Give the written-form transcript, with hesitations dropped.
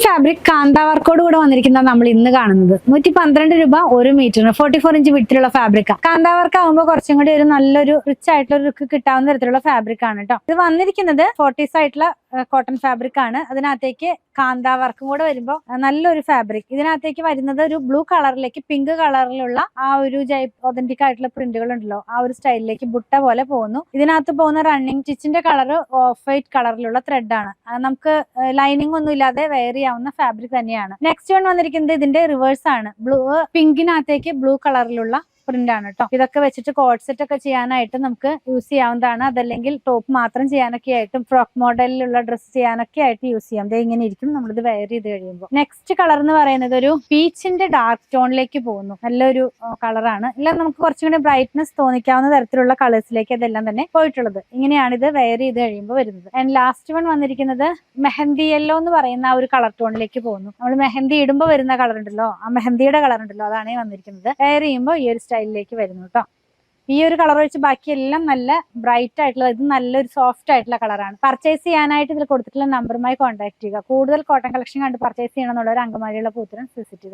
Fabric കാന്ത വർക്കോട് കൂടെ വന്നിരിക്കുന്ന നമ്മൾ ഇന്ന് കാണുന്നത് 112 രൂപ 1 മീറ്ററിന് 44 ഇഞ്ച് വിട്ടിലുള്ള ഫാബ്രിക്. കാന്ത വർക്ക് ആകുമ്പോൾ കുറച്ചും കൂടി ഒരു നല്ലൊരു റിച്ച് ആയിട്ടുള്ള ലുക്ക് കിട്ടാവുന്ന തരത്തിലുള്ള ഫാബ്രിക് ആണ് കേട്ടോ. ഇത് വന്നിരിക്കുന്നത് 40s ആയിട്ടുള്ള കോട്ടൺ ഫാബ്രിക് ആണ്. അതിനകത്തേക്ക് കാന്ത വർക്കും കൂടെ വരുമ്പോൾ നല്ലൊരു ഫാബ്രിക്. ഇതിനകത്തേക്ക് വരുന്നത് ഒരു ബ്ലൂ കളറിലേക്ക് പിങ്ക് കളറിലുള്ള ആ ഒരു ഒതന്റിക് ആയിട്ടുള്ള പ്രിന്റുകൾ ഉണ്ടല്ലോ, ആ ഒരു സ്റ്റൈലിലേക്ക് ബുട്ട പോലെ പോകുന്നു. ഇതിനകത്ത് പോകുന്ന റണ്ണിങ് സ്റ്റിച്ചിന്റെ കളർ ഓഫ് വൈറ്റ് കളറിലുള്ള ത്രെഡ് ആണ്. നമുക്ക് ലൈനിങ് ഒന്നും ഇല്ലാതെ വെയർ ചെയ്യാവുന്ന ഫാബ്രിക് തന്നെയാണ്. നെക്സ്റ്റ് വൺ വന്നിരിക്കുന്നത് ഇതിന്റെ റിവേഴ്സ് ആണ്. പിങ്കിനകത്തേക്ക് ബ്ലൂ കളറിലുള്ള പ്രിന്റ് ആണ് കേട്ടോ. ഇതൊക്കെ വെച്ചിട്ട് കോഡ് സെറ്റ് ഒക്കെ ചെയ്യാനായിട്ട് നമുക്ക് യൂസ് ചെയ്യാവുന്നതാണ്. അതല്ലെങ്കിൽ ടോപ്പ് മാത്രം ചെയ്യാനൊക്കെ ആയിട്ടും ഫ്രോക്ക് മോഡലിലുള്ള ഡ്രസ്സ് ചെയ്യാനൊക്കെ ആയിട്ട് യൂസ് ചെയ്യാം. ഇങ്ങനെ ഇരിക്കും നമ്മളിത് വെയർ ചെയ്ത് കഴിയുമ്പോൾ. നെക്സ്റ്റ് കളർ എന്ന് പറയുന്നത് ഒരു പീച്ചിന്റെ ഡാർക്ക് ടോണിലേക്ക് പോകുന്നു. നല്ലൊരു കളറാണ്. എല്ലാം നമുക്ക് കുറച്ചും കൂടി ബ്രൈറ്റ്നസ് തോന്നിക്കാവുന്ന തരത്തിലുള്ള കളേഴ്സിലേക്ക് അതെല്ലാം തന്നെ പോയിട്ടുള്ളത്. ഇങ്ങനെയാണ് ഇത് വെയർ ചെയ്ത് കഴിയുമ്പോൾ വരുന്നത്. ആൻഡ് ലാസ്റ്റ് വൺ വന്നിരിക്കുന്നത് മെഹന്തി യെല്ലോ എന്ന് പറയുന്ന ആ ഒരു കളർ ടോണിലേക്ക് പോകുന്നു. നമ്മൾ മെഹന്തി ഇടുമ്പോൾ വരുന്ന കളർ ഉണ്ടല്ലോ, ആ മെഹന്തിയുടെ കളർ ഉണ്ടല്ലോ, അതാണ് വന്നിരിക്കുന്നത്. വെയർ ചെയ്യുമ്പോൾ ഈ ഒരു സ്റ്റൈലിലേക്ക് വരുന്നു കേട്ടോ. ഈ ഒരു കളർ വെച്ച് ബാക്കിയെല്ലാം നല്ല ബ്രൈറ്റ് ആയിട്ടുള്ള, ഇത് നല്ലൊരു സോഫ്റ്റ് ആയിട്ടുള്ള കളറാണ്. പർച്ചേസ് ചെയ്യാനായിട്ട് ഇതിൽ കൊടുത്തിട്ടുള്ള നമ്പറുമായി കോൺടാക്ട് ചെയ്യുക. കൂടുതൽ കോട്ടൺ കളക്ഷൻ കണ്ട് പർച്ചേസ് ചെയ്യണം എന്നുള്ളവർ അങ്കമാലിയുള്ള പൂത്തുരൻ വിസിറ്റ് ചെയ്ത്